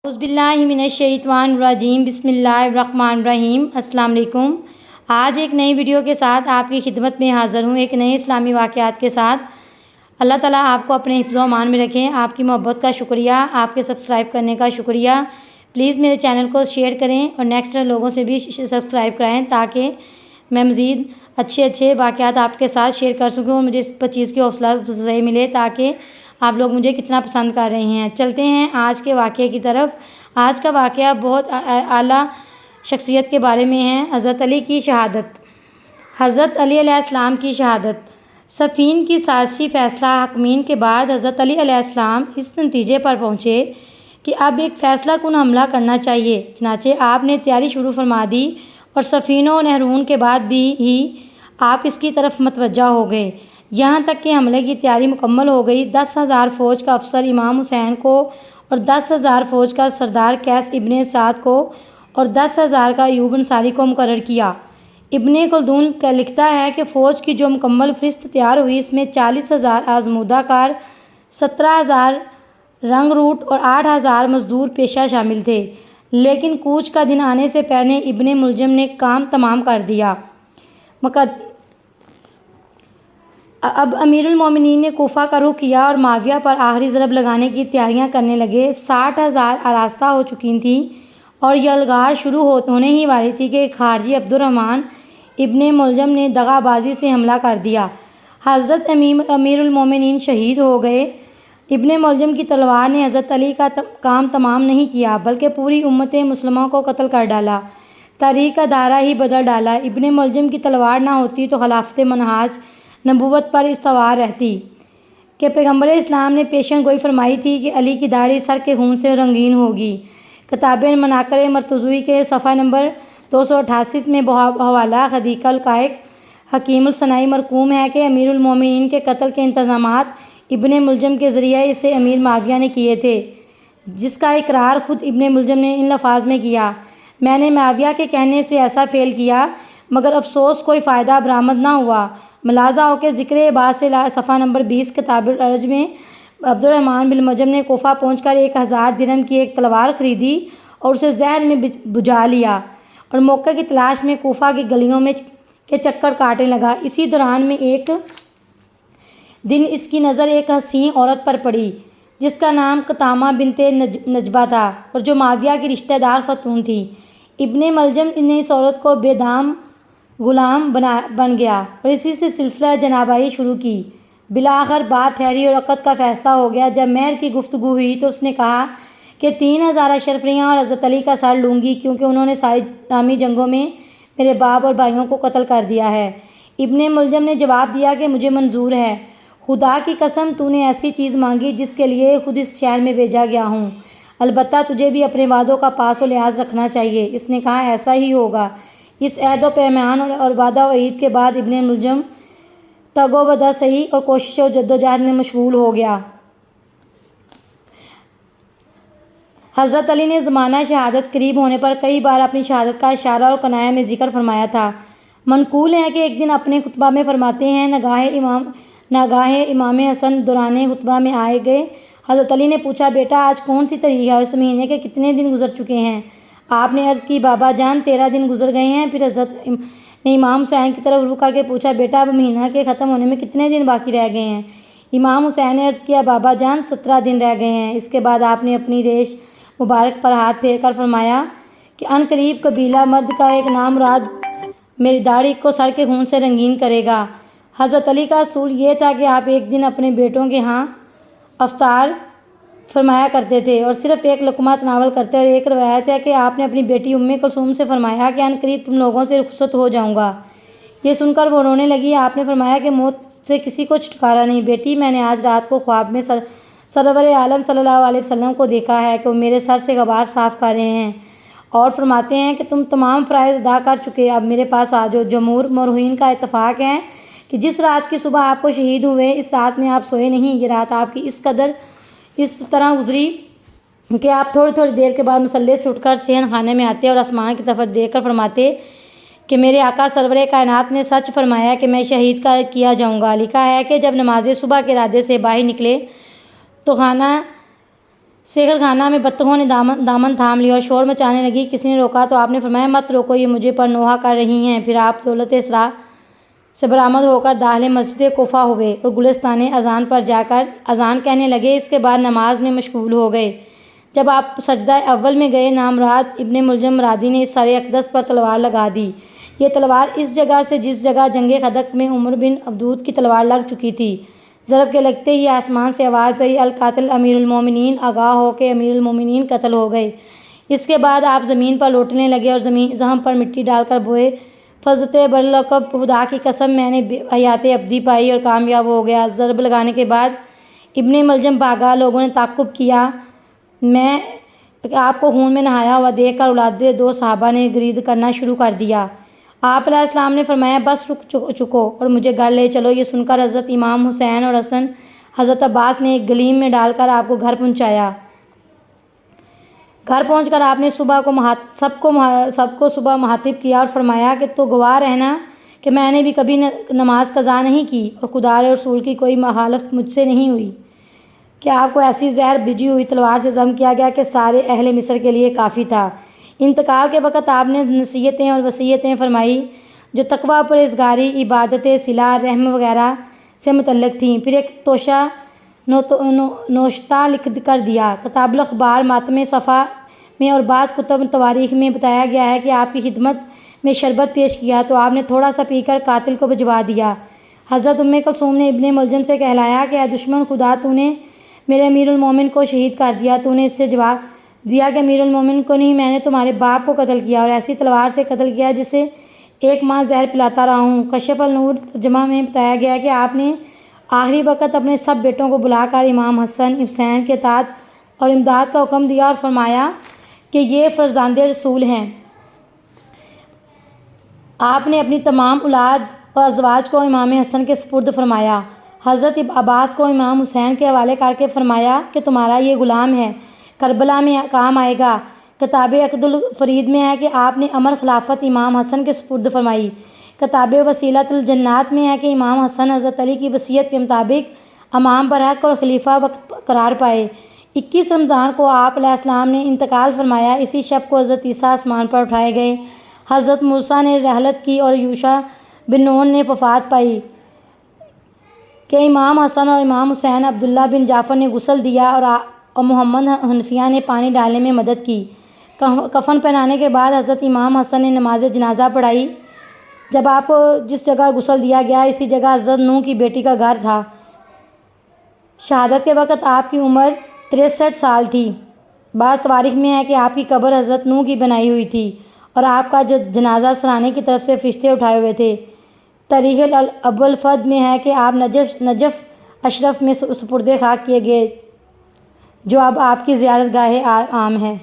اعوذ باللہ من الشیطان الرجیم بسم اللہ الرحمن الرحیم۔ السلام علیکم۔ آج ایک نئی ویڈیو کے ساتھ آپ کی خدمت میں حاضر ہوں، ایک نئے اسلامی واقعات کے ساتھ۔ اللہ تعالیٰ آپ کو اپنے حفظ و امان میں رکھیں۔ آپ کی محبت کا شکریہ، آپ کے سبسکرائب کرنے کا شکریہ۔ پلیز میرے چینل کو شیئر کریں اور نیکسٹ لوگوں سے بھی سبسکرائب کرائیں تاکہ میں مزید اچھے واقعات آپ کے ساتھ شیئر کر سکوں اور مجھے اس چیز کی حوصلہ افزائی ملے تاکہ آپ لوگ مجھے کتنا پسند کر رہے ہیں۔ چلتے ہیں آج کے واقعے کی طرف۔ آج کا واقعہ بہت اعلیٰ شخصیت کے بارے میں ہے۔ حضرت علی کی شہادت۔ حضرت علی علیہ السلام کی شہادت۔ صفین کی سازشی فیصلہ حکمین کے بعد حضرت علی علیہ السلام اس نتیجے پر پہنچے کہ اب ایک فیصلہ کن حملہ کرنا چاہیے۔ چنانچہ آپ نے تیاری شروع فرما دی اور صفین و نہرون کے بعد بھی ہی آپ اس کی طرف متوجہ ہو گئے، یہاں تک کہ حملے کی تیاری مکمل ہو گئی۔ 10,000 فوج کا افسر امام حسین کو اور 10,000 فوج کا سردار قیس ابن سعد کو اور 10,000 کا ایوب انصاری کو مقرر کیا۔ ابن خلدون لکھتا ہے کہ فوج کی جو مکمل فہرست تیار ہوئی اس میں 40,000 آزمودہ کار، 17,000 رنگ روٹ اور 8,000 مزدور پیشہ شامل تھے، لیکن کوچ کا دن آنے سے پہلے ابن ملجم نے کام تمام کر دیا۔ اب امیر المومنین نے کوفہ کا رخ کیا اور معاویہ پر آخری ضرب لگانے کی تیاریاں کرنے لگے۔ 60,000 آراستہ ہو چکی تھیں اور یلغار شروع ہونے ہی والی تھی کہ خارجی عبد الرحمن ابن ملجم نے دغا بازی سے حملہ کر دیا۔ حضرت امیر المومنین شہید ہو گئے۔ ابن ملجم کی تلوار نے حضرت علی کا کام تمام نہیں کیا بلکہ پوری امت مسلمہ کو قتل کر ڈالا، تاریخ کا دھارا ہی بدل ڈالا۔ ابن ملجم کی تلوار نہ ہوتی تو خلافت منہاج نبوت پر استوار رہتی کہ پیغمبر اسلام نے پیشن گوئی فرمائی تھی کہ علی کی داڑھی سر کے خون سے رنگین ہوگی۔ کتاب مناقر مرتضوی کے صفحہ نمبر 288 میں حوالہ خدیقہ القائق حکیم الصناعی مرقوم ہے کہ امیر المومنین کے قتل کے انتظامات ابن ملجم کے ذریعہ اسے امیر معاویہ نے کیے تھے، جس کا اقرار خود ابن ملجم نے ان الفاظ میں کیا: میں نے معاویہ کے کہنے سے ایسا فعل کیا مگر افسوس کوئی فائدہ برآمد نہ ہوا۔ ملاحظہ ہو کہ ذکر بعد سے صفحہ نمبر 20 کتاب الارج میں عبد الرحمن بن ملجم نے کوفہ پہنچ کر 1,000 درہم کی ایک تلوار خریدی اور اسے زہر میں بجھا لیا اور موقع کی تلاش میں کوفہ کی گلیوں میں کے چکر کاٹنے لگا۔ اسی دوران میں ایک دن اس کی نظر ایک حسین عورت پر پڑی جس کا نام قطامہ بنت نجبہ تھا اور جو معاویہ کی رشتہ دار خاتون تھی۔ ابن ملجم نے اس عورت کو بے دام غلام بن گیا اور اسی سے سلسلہ جنابائی شروع کی۔ بالآخر بات ٹھہری اور عقد کا فیصلہ ہو گیا۔ جب مہر کی گفتگو ہوئی تو اس نے کہا کہ 3,000 اشرفیاں اور حضرت علی کا سر لوں گی کیونکہ انہوں نے ساری اسلامی جنگوں میں میرے باپ اور بھائیوں کو قتل کر دیا ہے۔ ابن ملجم نے جواب دیا کہ مجھے منظور ہے، خدا کی قسم تو نے ایسی چیز مانگی جس کے لیے خود اس شہر میں بھیجا گیا ہوں، البتہ تجھے بھی اپنے وعدوں کا پاس و لحاظ رکھنا چاہیے۔ اس نے کہا ایسا ہی ہوگا۔ اس عہد و پیمان اور وعدہ و عید کے بعد ابن ملجم تگ و دو سعی اور کوشش و جدوجہد میں مشغول ہو گیا۔ حضرت علی نے زمانہ شہادت قریب ہونے پر کئی بار اپنی شہادت کا اشارہ اور کنایہ میں ذکر فرمایا تھا۔ منقول ہے کہ ایک دن اپنے خطبہ میں فرماتے ہیں ناگاہ امام حسن دوران خطبہ میں آئے گئے۔ حضرت علی نے پوچھا بیٹا آج کون سی تاریخ ہے اور اس مہینے کے کتنے دن گزر چکے ہیں؟ آپ نے عرض کی بابا جان 13 دن گزر گئے ہیں۔ پھر حضرت نے امام حسین کی طرف رخ کر کے پوچھا بیٹا اب مہینہ کے ختم ہونے میں کتنے دن باقی رہ گئے ہیں؟ امام حسین نے عرض کیا بابا جان 17 دن رہ گئے ہیں۔ اس کے بعد آپ نے اپنی ریش مبارک پر ہاتھ پھیر کر فرمایا کہ ان قریب قبیلہ مرد کا ایک نام مراد میری داڑھی کو سر کے خون سے رنگین کرے گا۔ حضرت علی کا اصول یہ تھا کہ آپ ایک دن اپنے بیٹوں کے ہاں افطار فرمایا کرتے تھے اور صرف ایک لقمہ تناول کرتے، اور ایک روایت ہے کہ آپ نے اپنی بیٹی کلثوم سے فرمایا کہ ان قریب تم لوگوں سے رخصت ہو جاؤں گا۔ یہ سن کر وہ رونے لگی۔ آپ نے فرمایا کہ موت سے کسی کو چھٹکارا نہیں بیٹی، میں نے آج رات کو خواب میں سرور عالم صلی اللہ علیہ وسلم کو دیکھا ہے کہ وہ میرے سر سے غبار صاف کر رہے ہیں اور فرماتے ہیں کہ تم تمام فرائض ادا کر چکے، اب میرے پاس آ جاؤ۔ جمہور مورخین کا اتفاق ہے کہ جس رات کی صبح آپ کو شہید ہوئے اس رات میں آپ سوئے نہیں۔ یہ رات آپ کی اس طرح گزری کہ آپ تھوڑی دیر کے بعد مصلے سے اٹھ کر صحن خانے میں آتے اور آسمان کی طرف دیکھ کر فرماتے کہ میرے آقا سرور کائنات نے سچ فرمایا کہ میں شہید کیا جاؤں گا۔ لکھا ہے کہ جب نماز صبح کے ارادے سے باہر نکلے تو خانہ سیخر خانہ میں بطخوں نے دامن تھام لیا اور شور مچانے لگی۔ کسی نے روکا تو آپ نے فرمایا مت روکو، یہ مجھے پر نوحہ کر رہی ہیں۔ پھر آپ دولت اسراء سے برآمد ہو کر داخل مسجد کوفہ ہوئے اور گلستان اذان پر جا کر اذان کہنے لگے۔ اس کے بعد نماز میں مشغول ہو گئے۔ جب آپ سجدہ اول میں گئے، نامراد ابن ملجم مرادی نے اس سر اقدس پر تلوار لگا دی۔ یہ تلوار اس جگہ سے جس جگہ جنگ خندق میں عمر بن عبدود کی تلوار لگ چکی تھی۔ ضرب کے لگتے ہی آسمان سے آواز آئی، القاتل امیر المومنین! آگاہ ہو کہ امیر المومنین قتل ہو گئے۔ اس کے بعد آپ زمین پر لوٹنے لگے اور زخم پر مٹی ڈال کر بوئے، فضت برلقب خدا کی قسم میں نے حیات ابدی پائی اور کامیاب ہو گیا۔ ضرب لگانے کے بعد ابن ملجم بھاگا۔ لوگوں نے تعقب کیا۔ میں آپ کو خون میں نہایا ہوا دیکھ کر اولاد دو صحابہ نے گرید کرنا شروع کر دیا۔ آپ علیہ السلام نے فرمایا بس رک چکو اور مجھے گھر لے چلو۔ یہ سن کر حضرت امام حسین اور حسن حضرت عباس نے ایک گلیم میں ڈال کر آپ کو گھر پہنچایا۔ گھر پہنچ کر آپ نے سب کو صبح مخاطب کیا اور فرمایا کہ تو گواہ رہنا کہ میں نے بھی کبھی نماز قضا نہیں کی اور خدا اور رسول کی کوئی مخالفت مجھ سے نہیں ہوئی کہ آپ کو ایسی زہر بھیجی ہوئی تلوار سے ضم کیا گیا کہ سارے اہل مصر کے لیے کافی تھا۔ انتقال کے وقت آپ نے نصیحتیں اور وصیتیں فرمائی جو تقویٰ، پرہیزگاری، عبادت، صلہ رحم وغیرہ سے متعلق تھیں۔ پھر ایک توشہ نوشتہ لکھ کر دیا۔ کتاب الاخبار ماتم صفا میں اور بعض کتب تواریخ میں بتایا گیا ہے کہ آپ کی خدمت میں شربت پیش کیا تو آپ نے تھوڑا سا پی کر قاتل کو بھجوا دیا۔ حضرت کلثوم نے ابن ملجم سے کہلایا کہ اے دشمن خدا، تو نے میرے امیر المومن کو شہید کر دیا۔ تو نے اس سے جواب دیا کہ امیر المومن کو نہیں، میں نے تمہارے باپ کو قتل کیا اور ایسی تلوار سے قتل کیا جسے 1 ماہ زہر پلاتا رہا ہوں۔ کشف النور ترجمہ میں بتایا گیا کہ آپ نے آخری وقت اپنے سب بیٹوں کو بلا کر امام حسن حسین کے اطاعت اور امداد کا حکم دیا اور فرمایا کہ یہ فرزند رسول ہیں۔ آپ نے اپنی تمام اولاد و ازواج کو امام حسن کے سپرد فرمایا۔ حضرت عباس کو امام حسین کے حوالے کر کے فرمایا کہ تمہارا یہ غلام ہے، کربلا میں کام آئے گا۔ کتاب عقد الفرید میں ہے کہ آپ نے امر خلافت امام حسن کے سپرد فرمائی۔ کتاب وسیلۃ الجنات میں ہے کہ امام حسن حضرت علی کی وصیت کے مطابق امام برحق اور خلیفہ وقت قرار پائے۔ 21 رمضان کو آپ علیہ السلام نے انتقال فرمایا۔ اسی شب کو حضرت عیسیٰ آسمان پر اٹھائے گئے۔ حضرت موسیٰ نے رحلت کی اور یوشع بن نون نے وفات پائی کہ امام حسن اور امام حسین عبداللہ بن جعفر نے غسل دیا اور محمد حنفیہ نے پانی ڈالنے میں مدد کی۔ کفن پہنانے کے بعد حضرت امام حسن نے نماز جنازہ پڑھائی۔ جب آپ کو جس جگہ غسل دیا گیا اسی جگہ حضرت نوح کی بیٹی کا گھر تھا۔ شہادت کے وقت آپ کی عمر 63 سال تھی۔ بعض تواریخ میں ہے کہ آپ کی قبر حضرت نوح کی بنائی ہوئی تھی اور آپ کا جنازہ سرانے کی طرف سے فرشتے اٹھائے ہوئے تھے۔ تاریخ ابوالفضل میں ہے کہ آپ نجف اشرف میں سپرد خاک کیے گئے جو اب آپ کی زیارت گاہ عام ہے۔